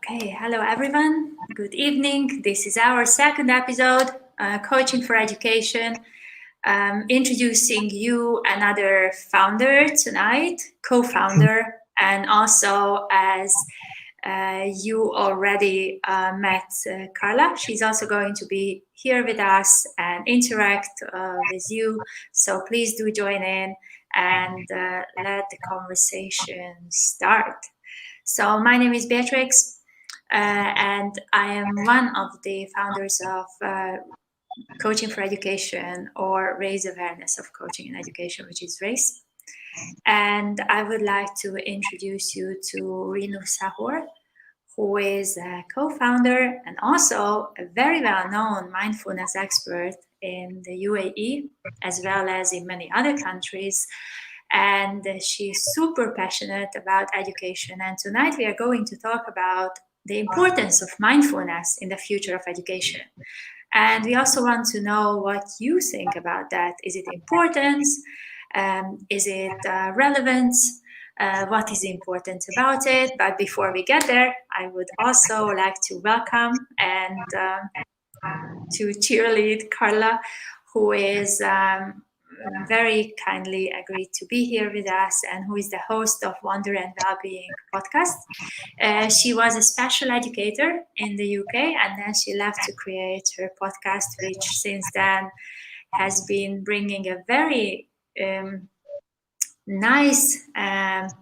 Okay, hello everyone. Good evening. This is our second episode, Coaching for Education. Introducing you another founder tonight, co-founder, and also as you already met Carla. She's also going to be here with us and interact with you. So please do join in and let the conversation start. So my name is Beatrix. And I am one of the founders of Coaching for Education, or Raise Awareness of Coaching and Education, which is R.A.C.E. And I would like to introduce you to Reenu Sahore, who is a co-founder and also a very well-known mindfulness expert in the UAE, as well as in many other countries. And she's super passionate about education. And tonight we are going to talk about the importance of mindfulness in the future of education. And we also want to know what you think about that. Is it important? Is it relevant? What is important about it? But before we get there, I would also like to welcome and to cheerlead Carla, who is very kindly agreed to be here with us and who is the host of Wonder and Wellbeing podcast. She was a special educator in the UK, and then she left to create her podcast, which since then has been bringing a very nice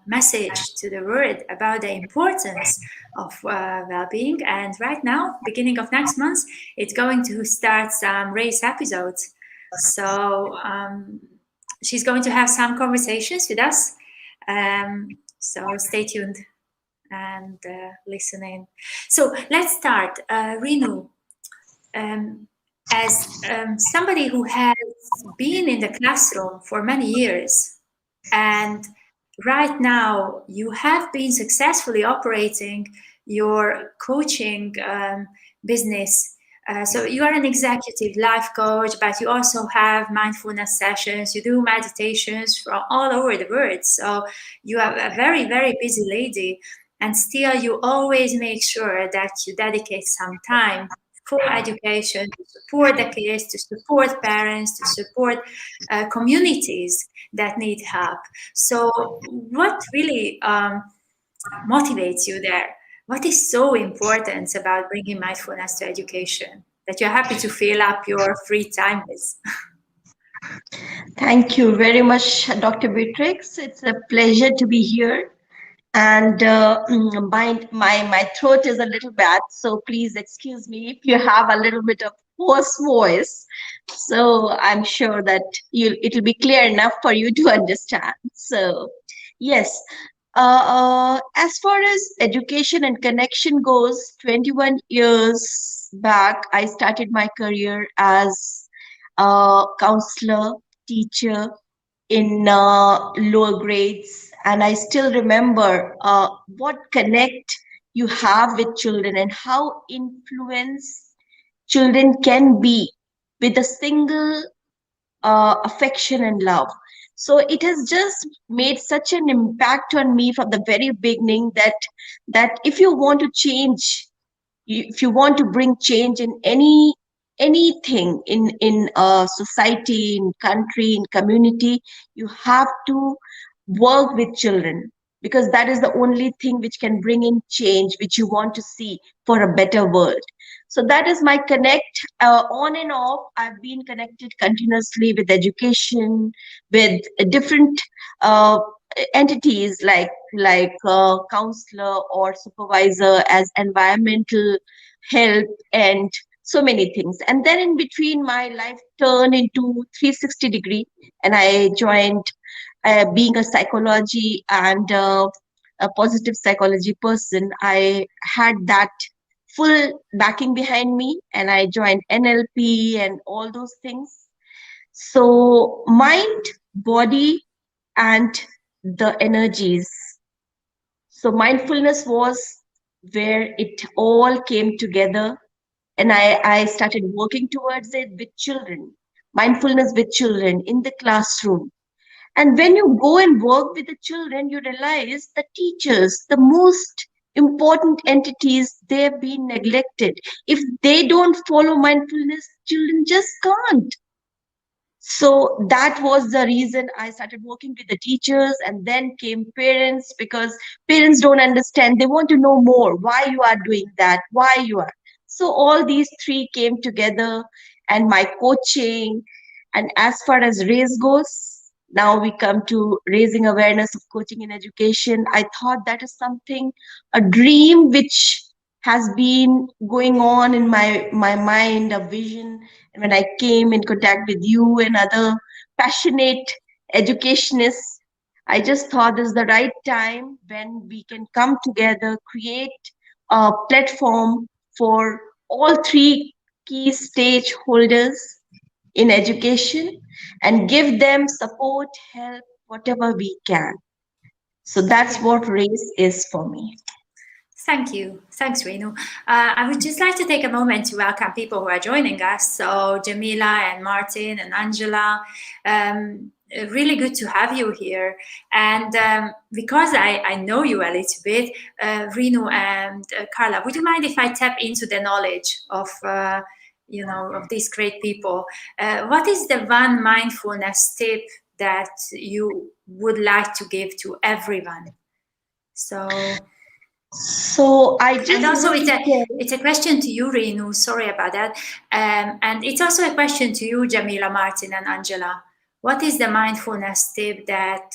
message to the world about the importance of well-being. And right now, beginning of next month, it's going to start some R.A.C.E. episodes. So she's going to have some conversations with us. So stay tuned and listen in. So let's start. Reenu, as somebody who has been in the classroom for many years, and right now you have been successfully operating your coaching business. So you are an executive life coach, but you also have mindfulness sessions. You do meditations from all over the world. So you are a very, very busy lady. And still you always make sure that you dedicate some time for education, to support the kids, to support parents, to support communities that need help. So what really motivates you there? What is so important about bringing mindfulness to education that you're happy to fill up your free time with? Thank you very much, Dr. Beatrix. It's a pleasure to be here. And my throat is a little bad, so please excuse me if you have a little bit of hoarse voice. So I'm sure that it'll be clear enough for you to understand. So yes, as far as education and connection goes, 21 years back, I started my career as a counselor, teacher in lower grades, and I still remember what connect you have with children and how influence children can be with a single affection and love. So it has just made such an impact on me from the very beginning that if you want to change, if you want to bring change in anything in society, in country, in community, you have to work with children, because that is the only thing which can bring in change which you want to see for a better world. So that is my connect. On and off, I've been connected continuously with education, with different uh, entities like counselor or supervisor, as environmental help, and so many things. And then in between, my life turned into 360-degree, and I joined being a psychology and a positive psychology person. I had that full backing behind me, and I joined NLP and all those things. So mind, body, and the energies. So mindfulness was where it all came together, and I started working towards it with children, mindfulness with children in the classroom. And when you go and work with the children, you realize the teachers, the most important entities, they've been neglected. If they don't follow mindfulness, children just can't. So that was the reason I started working with the teachers, and then came parents, because parents don't understand. They want to know more, why you are doing that, why you are. So all these three came together, and my coaching. And as far as race goes, now we come to raising awareness of coaching in education. I thought that is something, a dream which has been going on in my mind, a vision. And when I came in contact with you and other passionate educationists, I just thought this is the right time when we can come together, create a platform for all three key stakeholders in education, and give them support, help, whatever we can. So that's Yeah. what race is for me. Thank you. Thanks, Reenu. I would just like to take a moment to welcome people who are joining us. So Jamila and Martin and Angela, really good to have you here. And because I know you a little bit, Reenu and Carla, would you mind if I tap into the knowledge of of these great people? What is the one mindfulness tip that you would like to give to everyone? So. So I And just also, want to say, it's a question to you, Reenu. Sorry about that. And it's also a question to you, Jamila, Martin, and Angela. What is the mindfulness tip that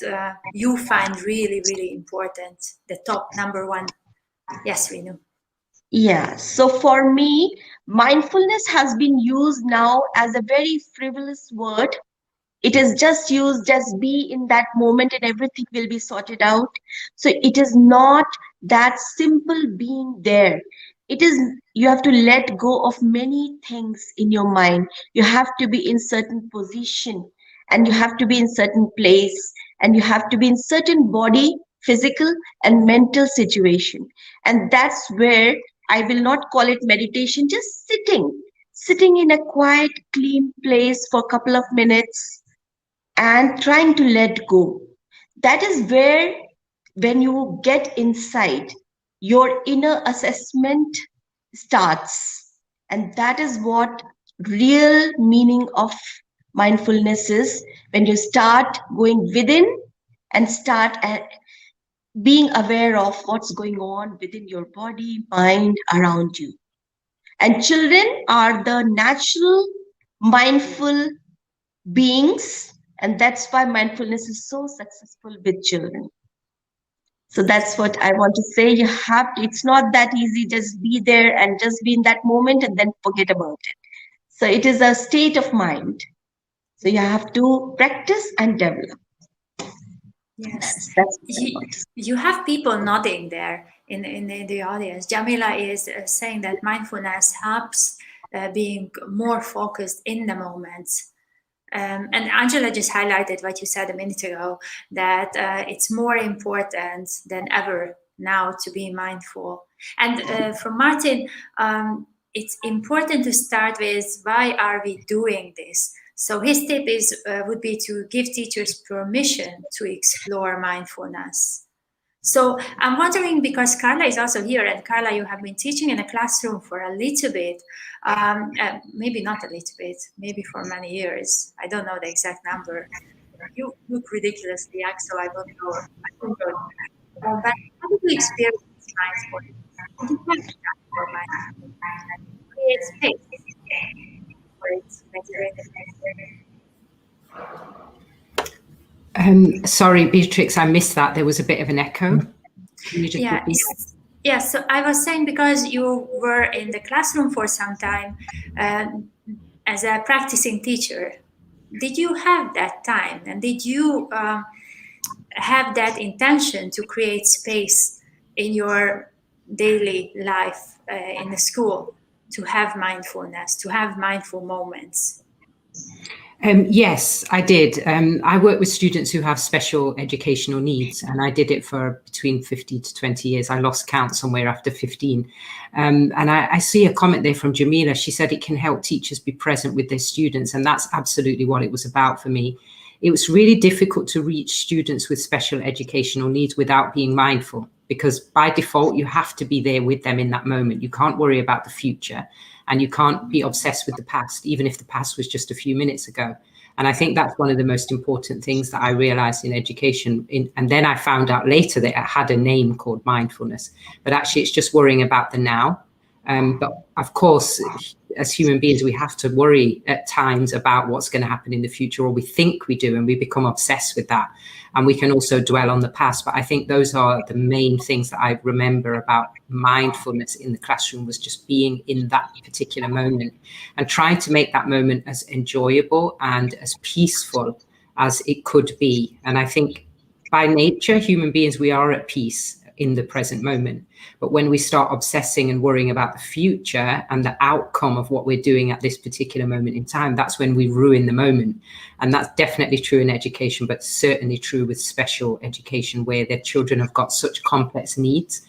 you find really, really important? The top number one. Yes, Reenu. yeah, so for me, mindfulness has been used now as a very frivolous word. It is just used, just be in that moment and everything will be sorted out. So it is not that simple being there. It is, you have to let go of many things in your mind. You have to be in certain position, and you have to be in certain place, and you have to be in certain body, physical and mental situation. And that's where I will not call it meditation, just sitting in a quiet, clean place for a couple of minutes and trying to let go. That is where, when you get inside, your inner assessment starts. And that is what real meaning of mindfulness is, when you start going within and start being aware of what's going on within your body, mind, around you. And children are the natural mindful beings, and that's why mindfulness is so successful with children. So that's what I want to say. You have to, it's not that easy, just be there and just be in that moment and then forget about it. So it is a state of mind, so you have to practice and develop. Yes. That's what I You, want to say. you have people nodding there in the audience. Jamila is saying that mindfulness helps being more focused in the moment. And Angela just highlighted what you said a minute ago, that it's more important than ever now to be mindful. And for Martin, it's important to start with, why are we doing this? So his tip is would be to give teachers permission to explore mindfulness. So I'm wondering, because Carla is also here, and Carla, you have been teaching in a classroom for a little bit, maybe not a little bit, maybe for many years. I don't know the exact number. You look ridiculously young, so I don't know. I don't know. But how did you experience mindfulness? What do you have done for mindfulness? Create space for it when you're in the Sorry, Beatrix, I missed that. There was a bit of an echo. Can you just yeah, repeat? yes. So I was saying, because you were in the classroom for some time as a practicing teacher, did you have that time, and did you have that intention to create space in your daily life in the school to have mindfulness, to have mindful moments? Yes, I did. I work with students who have special educational needs, and I did it for between 15 to 20 years. I lost count somewhere after 15. And I see a comment there from Jamila. She said it can help teachers be present with their students, and that's absolutely what it was about for me. It was really difficult to reach students with special educational needs without being mindful. because by default, you have to be there with them in that moment. You can't worry about the future, and you can't be obsessed with the past, even if the past was just a few minutes ago. And I think that's one of the most important things that I realized in education. And then I found out later that it had a name called mindfulness, but actually it's just worrying about the now. But of course, as human beings, we have to worry at times about what's going to happen in the future, or we think we do, and we become obsessed with that. And we can also dwell on the past. But I think those are the main things that I remember about mindfulness in the classroom, was just being in that particular moment and trying to make that moment as enjoyable and as peaceful as it could be. And I think by nature, human beings, we are at peace in the present moment. But when we start obsessing and worrying about the future and the outcome of what we're doing at this particular moment in time, that's when we ruin the moment. And that's definitely true in education, but certainly true with special education, where their children have got such complex needs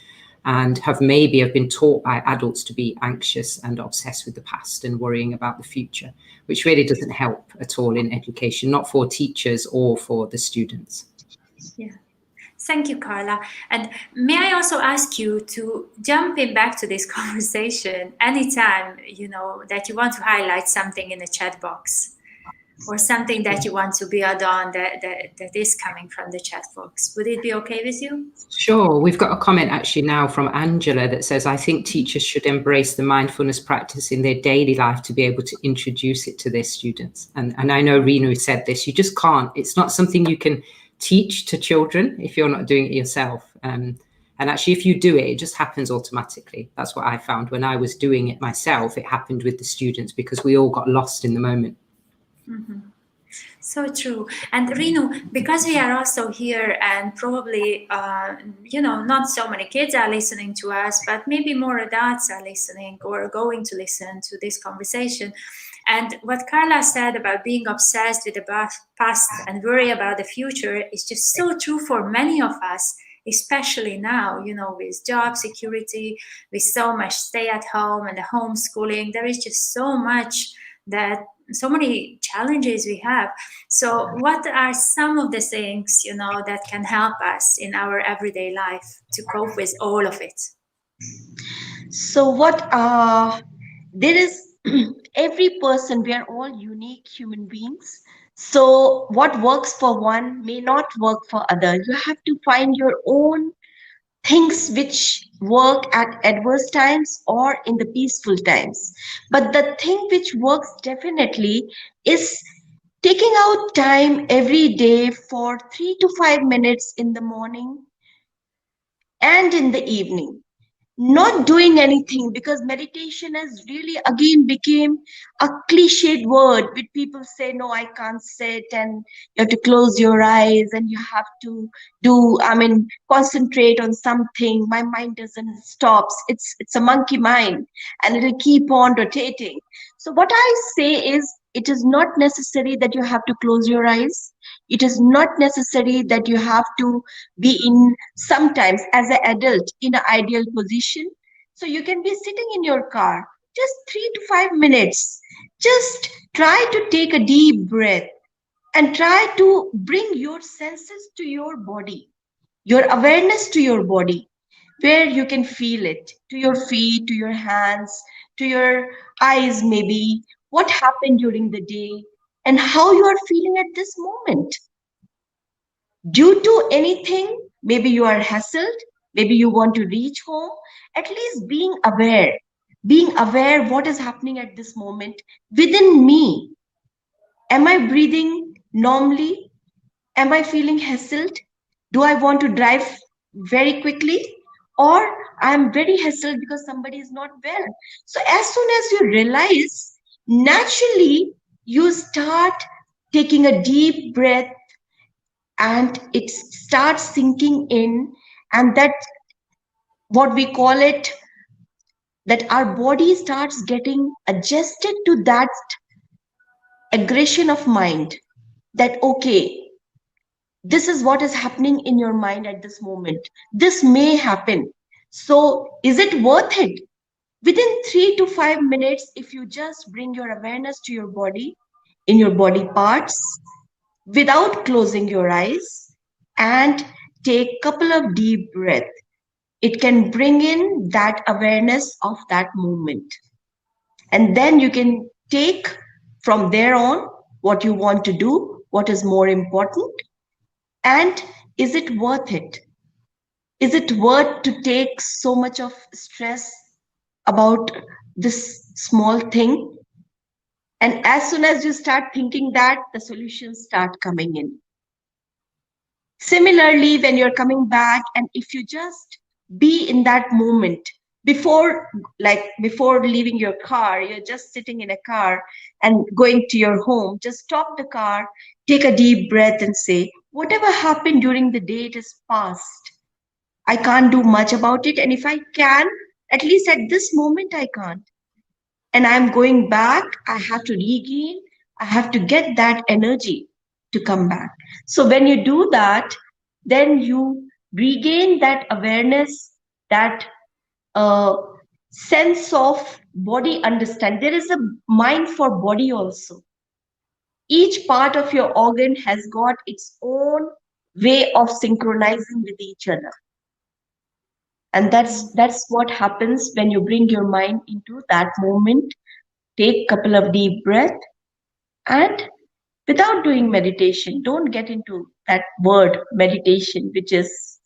and have been taught by adults to be anxious and obsessed with the past and worrying about the future, which really doesn't help at all in education, not for teachers or for the students. Yeah. Thank you, Carla. And may I also ask you to jump in back to this conversation anytime, that you want to highlight something in the chat box, or something that you want to build on that is coming from the chat box. Would it be okay with you? Sure. We've got a comment actually now from Angela that says, I think teachers should embrace the mindfulness practice in their daily life to be able to introduce it to their students. And I know Reenu said this, you just can't. It's not something you can teach to children if you're not doing it yourself. And actually, if you do it, it just happens automatically. That's what I found when I was doing it myself. It happened with the students because we all got lost in the moment. Mm-hmm. So true. And Reenu, because we are also here and probably, not so many kids are listening to us, but maybe more adults are listening or going to listen to this conversation. And what Carla said about being obsessed with the past and worry about the future is just so true for many of us, especially now, with job security, with so much stay at home and the homeschooling. There is just so many challenges we have. So what are some of the things, that can help us in our everyday life to cope with all of it? So there is every person, we are all unique human beings. So what works for one may not work for other. You have to find your own things which work at adverse times or in the peaceful times. But the thing which works definitely is taking out time every day for 3 to 5 minutes in the morning and in the evening, not doing anything, because meditation has really again became a cliched word which people say, no, I can't sit, and you have to close your eyes and you have to concentrate on something. My mind doesn't stops. It's a monkey mind and it'll keep on rotating. So what I say is, it is not necessary that you have to close your eyes. It is not necessary that you have to be in, sometimes as an adult, in an ideal position. So you can be sitting in your car just 3 to 5 minutes. Just try to take a deep breath and try to bring your senses to your body, your awareness to your body, where you can feel it, to your feet, to your hands, to your eyes, maybe what happened during the day and how you are feeling at this moment. Due to anything, maybe you are hassled, maybe you want to reach home, at least being aware what is happening at this moment within me. Am I breathing normally? Am I feeling hassled? Do I want to drive very quickly? Or I am very hassled because somebody is not well. So as soon as you realize, naturally you start taking a deep breath and it starts sinking in, and that, what we call it, that our body starts getting adjusted to that aggression of mind, that okay, this is what is happening in your mind at this moment, this may happen, so is it worth it? Within 3 to 5 minutes, if you just bring your awareness to your body, in your body parts, without closing your eyes, and take couple of deep breaths, it can bring in that awareness of that moment. And then you can take from there on what you want to do, what is more important, and is it worth it? Is it worth to take so much of stress about this small thing? And as soon as you start thinking that, the solutions start coming in. Similarly, when you're coming back, and if you just be in that moment before, like before leaving your car, you're just sitting in a car and going to your home, just stop the car, take a deep breath and say, whatever happened during the day, it is past. I can't do much about it. And if I can, at least at this moment, I can't. And I'm going back, I have to regain, I have to get that energy to come back. So when you do that, then you regain that awareness, that uh, sense of body understand. There is a mind for body also. Each part of your organ has got its own way of synchronizing with each other. And that's what happens when you bring your mind into that moment. Take a couple of deep breaths, and without doing meditation, don't get into that word meditation, which is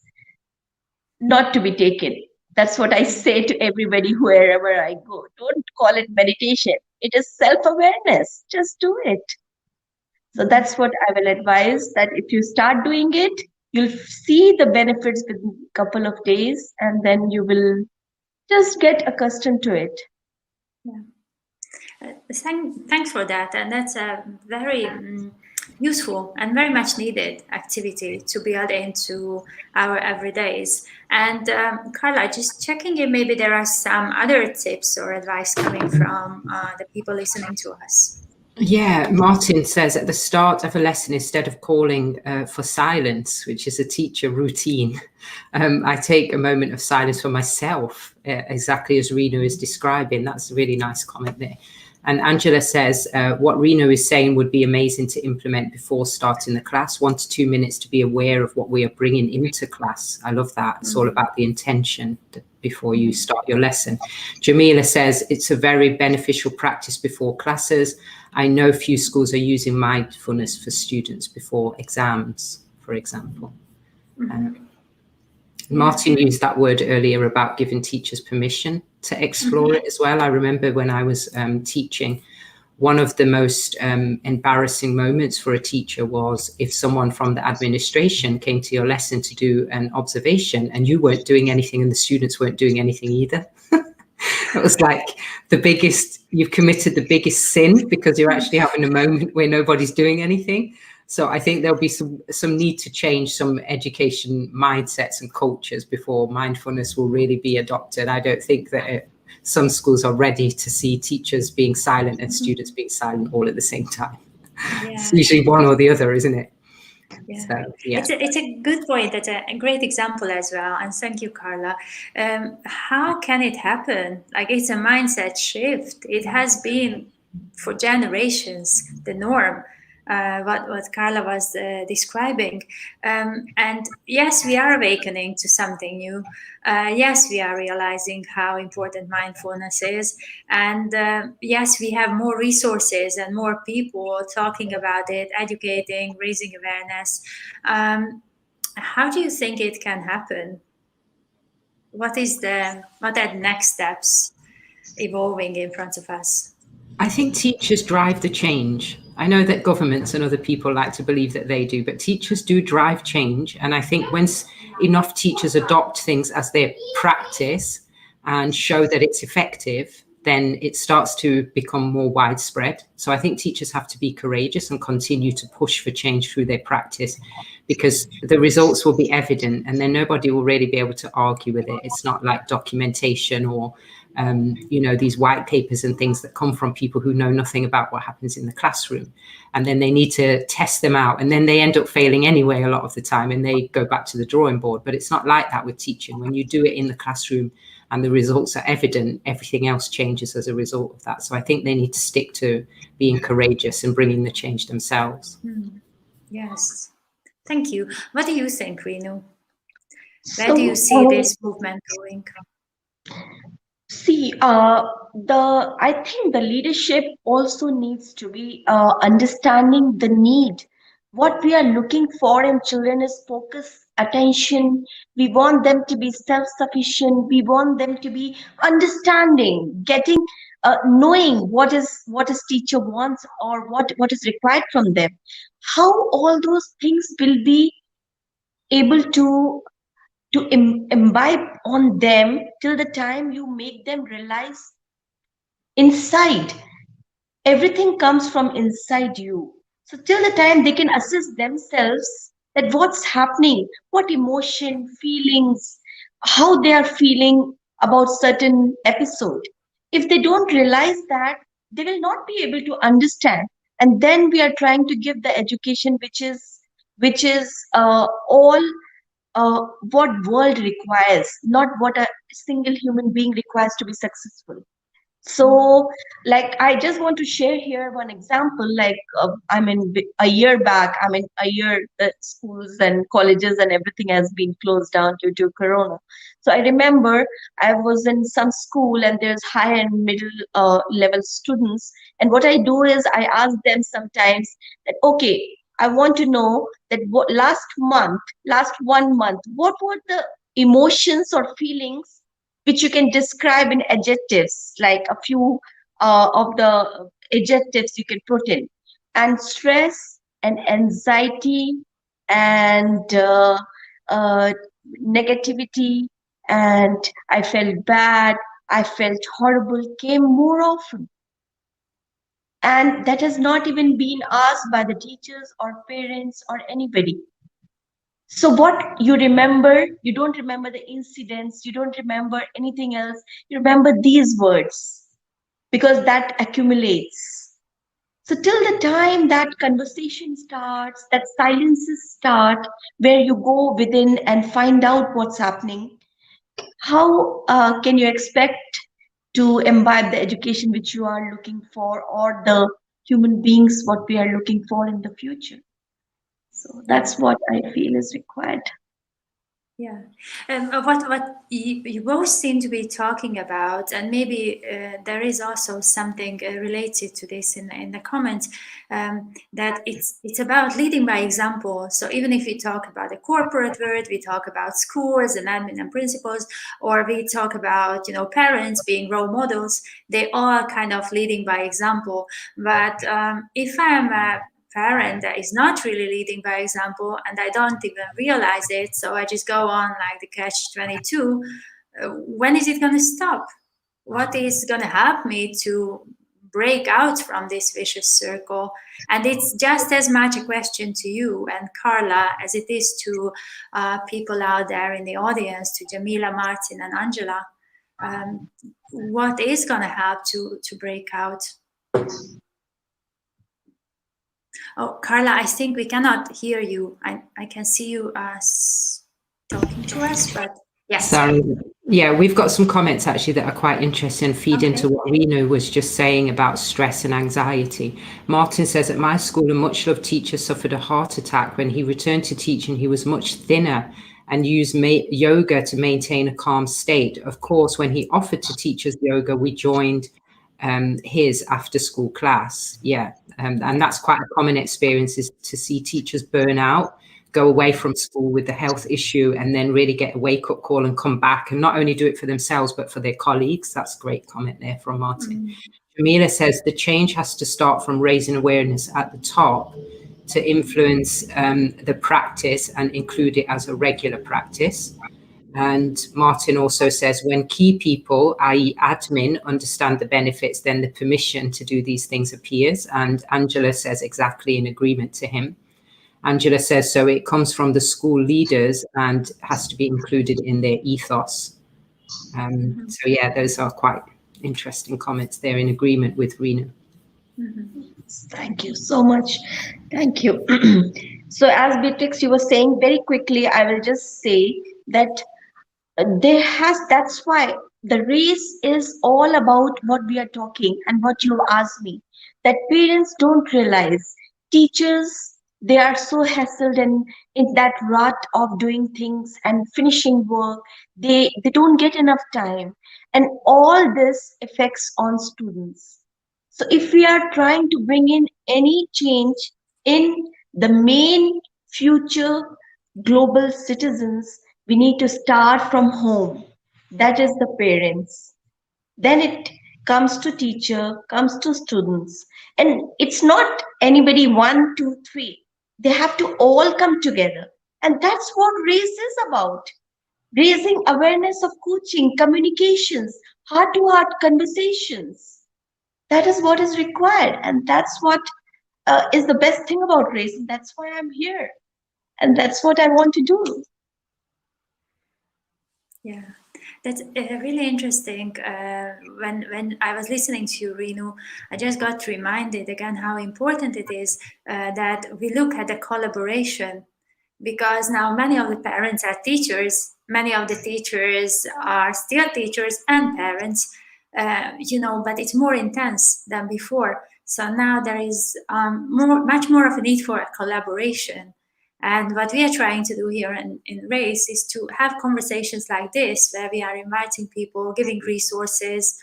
not to be taken. That's what I say to everybody wherever I go. Don't call it meditation. It is self-awareness. Just do it. So that's what I will advise, that if you start doing it, you'll see the benefits within a couple of days, and then you will just get accustomed to it. Yeah. Thanks for that, and that's a very useful and very much needed activity to build into our everydays. And Carla, just checking if maybe there are some other tips or advice coming from the people listening to us. Yeah, Martin says at the start of a lesson, instead of calling for silence, which is a teacher routine, I take a moment of silence for myself, exactly as Reenu is describing. That's a really nice comment there. And Angela says, what Reenu is saying would be amazing to implement before starting the class, 1 to 2 minutes to be aware of what we are bringing into class. I love that. It's all about the intention before you start your lesson. Jamila says, it's a very beneficial practice before classes. I know few schools are using mindfulness for students before exams, for example. Martin used that word earlier about giving teachers permission to explore it as well. I remember when I was teaching, one of the most embarrassing moments for a teacher was if someone from the administration came to your lesson to do an observation and you weren't doing anything and the students weren't doing anything either. It was like you've committed the biggest sin because you're actually having a moment where nobody's doing anything. So I think there'll be some need to change some education mindsets and cultures before mindfulness will really be adopted. I don't think that some schools are ready to see teachers being silent and students being silent all at the same time. Yeah. It's usually one or the other, isn't it? Yeah. So, yeah. It's a good point. That's a great example as well. And thank you, Carla. How can it happen? Like, it's a mindset shift. It has been for generations the norm. What Carla was describing. And yes, we are awakening to something new. Yes, we are realizing how important mindfulness is. And yes, we have more resources and more people talking about it, educating, raising awareness. How do you think it can happen? What are the next steps evolving in front of us? I think teachers drive the change. I know that governments and other people like to believe that they do, but teachers do drive change. And I think once enough teachers adopt things as their practice and show that it's effective, then it starts to become more widespread. So I think teachers have to be courageous and continue to push for change through their practice, because the results will be evident and then nobody will really be able to argue with it. It's not like documentation or these white papers and things that come from people who know nothing about what happens in the classroom. And then they need to test them out. And then they end up failing anyway a lot of the time and they go back to the drawing board. But it's not like that with teaching. When you do it in the classroom and the results are evident, everything else changes as a result of that. So I think they need to stick to being courageous and bringing the change themselves. Yes. Thank you. What do you think, Reenu? Where do you So, see this movement going? see, I think the leadership also needs to be understanding the need. What we are looking for in children is focus, attention. We want them to be self-sufficient. We want them to be understanding, getting, knowing what is teacher wants or what is required from them. How all those things will be able to imbibe on them till the time you make them realize inside everything comes from inside you. So till the time they can assess themselves that what's happening, what emotion, feelings, how they are feeling about certain episode. If they don't realize that, they will not be able to understand. And then we are trying to give the education which is all what world requires, not what a single human being requires to be successful. So, like, I just want to share here one example. Like, I mean, a year back, I mean, a year schools and colleges and everything has been closed down due to Corona. So I remember I was in some school and there's high and middle level students. And what I do is I ask them sometimes that, okay, I want to know that what last 1 month, what were the emotions or feelings which you can describe in adjectives, like a few of the adjectives you can put in. And stress and anxiety and negativity, and I felt bad, I felt horrible came more often. And that has not even been asked by the teachers or parents or anybody. So what you remember, you don't remember the incidents, you don't remember anything else. You remember these words because that accumulates. So till the time that conversation starts, that silences start, where you go within and find out what's happening, how can you expect to imbibe the education which you are looking for or the human beings what we are looking for in the future? So Yeah. that's what I feel is required. Yeah, what you both seem to be talking about, and maybe there is also something related to this in the comments, that it's about leading by example. So even if we talk about the corporate world, we talk about schools and admin and principals, or we talk about parents being role models, they are kind of leading by example. But if I'm a parent that is not really leading by example and I don't even realize it, so I just go on like the catch 22, when is it going to stop? What is going to help me to break out from this vicious circle? And it's just as much a question to you and Carla as it is to people out there in the audience, to Jamila, Martin, and Angela. What is going to help to break out? Oh, Carla, I think we cannot hear you. I can see you talking to us, but yes. Sorry. Yeah, we've got some comments actually that are quite interesting and feed into what Reenu was just saying about stress and anxiety. Martin says, at my school, a much loved teacher suffered a heart attack. When he returned to teaching, he was much thinner and used yoga to maintain a calm state. Of course, when he offered to teach us yoga, we joined his after school class. Yeah. And that's quite a common experience, is to see teachers burn out, go away from school with the health issue, and then really get a wake-up call and come back and not only do it for themselves but for their colleagues. That's a great comment there from Martin. Jamila says the change has to start from raising awareness at the top to influence the practice and include it as a regular practice. And Martin also says when key people, i.e. admin, understand the benefits, then the permission to do these things appears. And Angela says exactly in agreement to him. Angela says, so it comes from the school leaders and has to be included in their ethos. So yeah, those are quite interesting comments there, in agreement with Reenu. Thank you so much. Thank you. So as Beatrix, you were saying very quickly, I will just say that that's why the race is all about what we are talking and what you asked me, that parents don't realize, teachers They are so hassled and in that rut of doing things and finishing work. They don't get enough time. And all this affects on students. So if we are trying to bring in any change in the main future global citizens, we need to start from home. That is the parents. Then it comes to teacher, comes to students. And it's not anybody one, two, three. They have to all come together. And that's what race is about. Raising awareness of coaching, communications, heart-to-heart conversations. That is what is required. And that's what is the best thing about race. And that's why I'm here. And that's what I want to do. Yeah, that's really interesting. When I was listening to you, Reenu, I just got reminded again how important it is that we look at the collaboration, because now many of the parents are teachers, many of the teachers are still teachers and parents, but it's more intense than before. So now there is much more of a need for a collaboration. And what we are trying to do here in R.A.C.E is to have conversations like this, where we are inviting people, giving resources,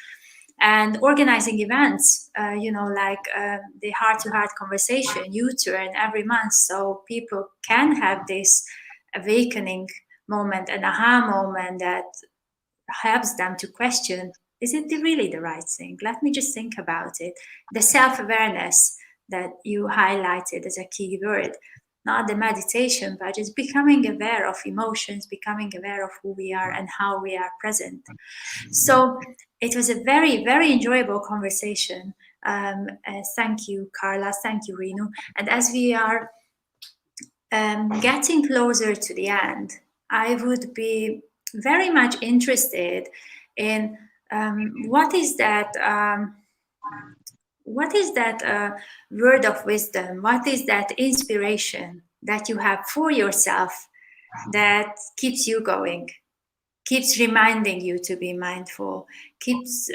and organizing events, like the heart-to-heart conversation, U-turn every month, so people can have this awakening moment, an aha moment that helps them to question, is it really the right thing? Let me just think about it. The self-awareness that you highlighted as a key word, not the meditation, but just becoming aware of emotions, becoming aware of who we are and how we are present. So it was a very, very enjoyable conversation. Thank you, Carla. Thank you, Reenu. And as we are getting closer to the end, I would be very much interested in what is that word of wisdom? What is that inspiration that you have for yourself that keeps you going, keeps reminding you to be mindful, keeps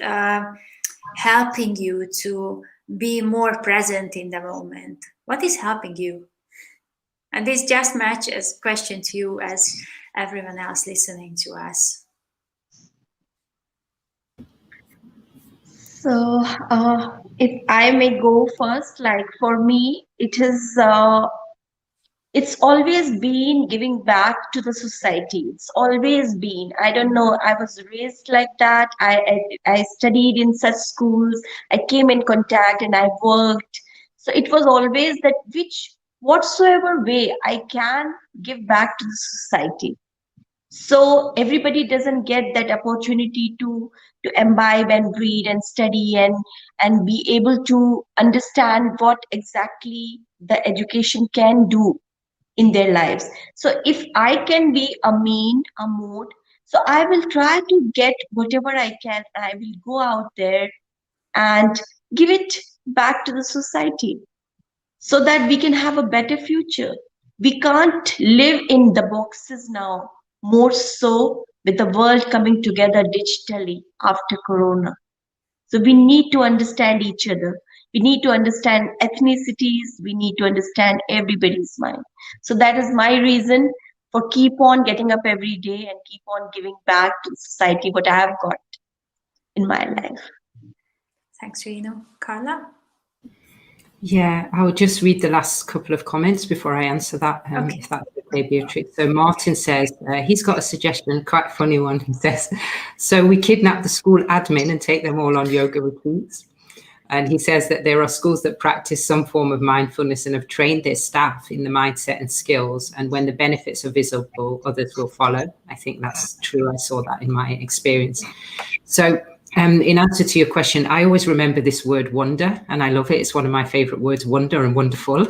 helping you to be more present in the moment? What is helping you? And this just matches question to you as everyone else listening to us. So, if I may go first, like for me, it's always been giving back to the society. It's always been. I don't know. I was raised like that. I studied in such schools. I came in contact and I worked. So it was always that whatsoever way I can give back to the society. So everybody doesn't get that opportunity to imbibe and read and study and be able to understand what exactly the education can do in their lives. So if I can be a mode, so I will try to get whatever I can. I will go out there and give it back to the society so that we can have a better future. We can't live in the boxes now, more so with the world coming together digitally after Corona. So we need to understand each other. We need to understand ethnicities. We need to understand everybody's mind. So that is my reason for keep on getting up every day and keep on giving back to society what I have got in my life. Thanks, Reenu. Carla? Yeah, I will just read the last couple of comments before I answer that, Okay. if that's okay, Beatrix. So Martin says, he's got a suggestion, quite a funny one. He says, so we kidnap the school admin and take them all on yoga retreats. And he says that there are schools that practice some form of mindfulness and have trained their staff in the mindset and skills. And when the benefits are visible, others will follow. I think that's true. I saw that in my experience. So in answer to your question, I always remember this word wonder, and I love it. It's one of my favorite words, wonder and wonderful.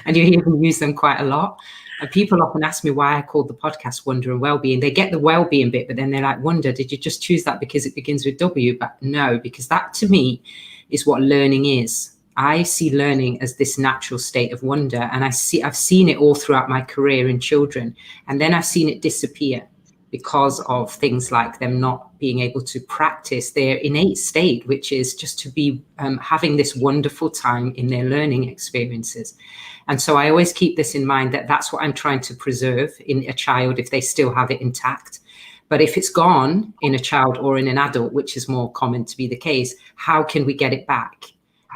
And you even use them quite a lot. And people often ask me why I called the podcast Wonder and Wellbeing. They get the well-being bit, but then they're like, wonder, did you just choose that because it begins with W? But no, because that to me is what learning is. I see learning as this natural state of wonder. And I've seen it all throughout my career in children. And then I've seen it disappear, because of things like them not being able to practice their innate state, which is just to be having this wonderful time in their learning experiences. And so I always keep this in mind, that that's what I'm trying to preserve in a child if they still have it intact. But if it's gone in a child or in an adult, which is more common to be the case, how can we get it back?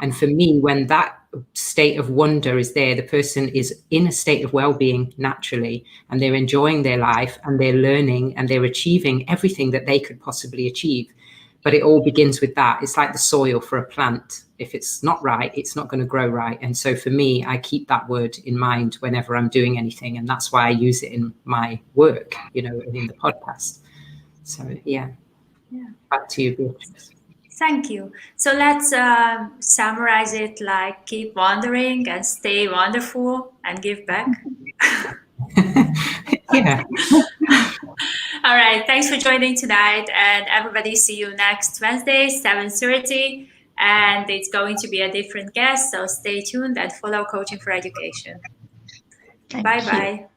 And for me, when that state of wonder is there, the person is in a state of well-being naturally, and they're enjoying their life and they're learning and they're achieving everything that they could possibly achieve. But it all begins with that. It's like the soil for a plant. If it's not right, it's not going to grow right. And so for me, I keep that word in mind whenever I'm doing anything. And that's why I use it in my work, you know, and in the podcast. So, yeah. Back to you, Beatrice. Thank you. So let's summarize it like keep wondering and stay wonderful and give back. Yeah. All right. Thanks for joining tonight. And everybody, see you next Wednesday, 7:30. And it's going to be a different guest. So stay tuned and follow Coaching for Education. Bye-bye.